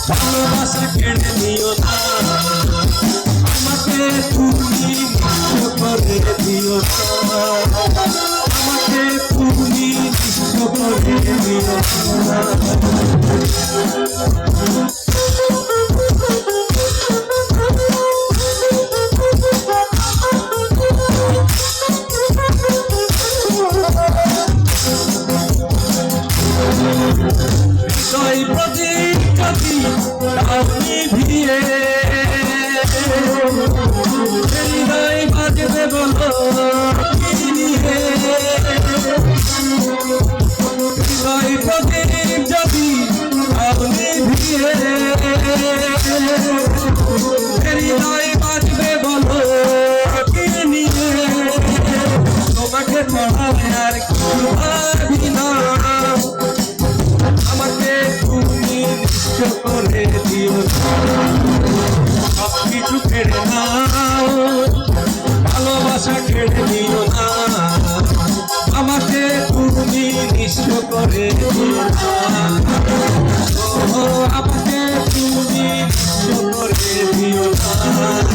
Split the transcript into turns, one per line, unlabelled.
ভালোবাসা কেড়ে নিও না, আমাকে তুমি নিঃস্ব করে দিও না, আমাকে তুমি নিঃস্ব করে দিও না। প্রদীপ যদি আপনি ভিড়ে হৃদয় বাজবে বলো হৃদয় প্রদীপ যদি আপনি ভিড়ে হৃদয় বাজবে বলো নিয়ে তোমাকে পড়াবে আর কি ভাবি না, আমাকে তুমি নিঃস্ব করে দিও না, সবকিছু কেড়ে নাও, ভালোবাসা কেড়ে নিও না, আমাকে তুমি নিঃস্ব করে দিও না, আমাকে তুমি নিঃস্ব করে দিও না।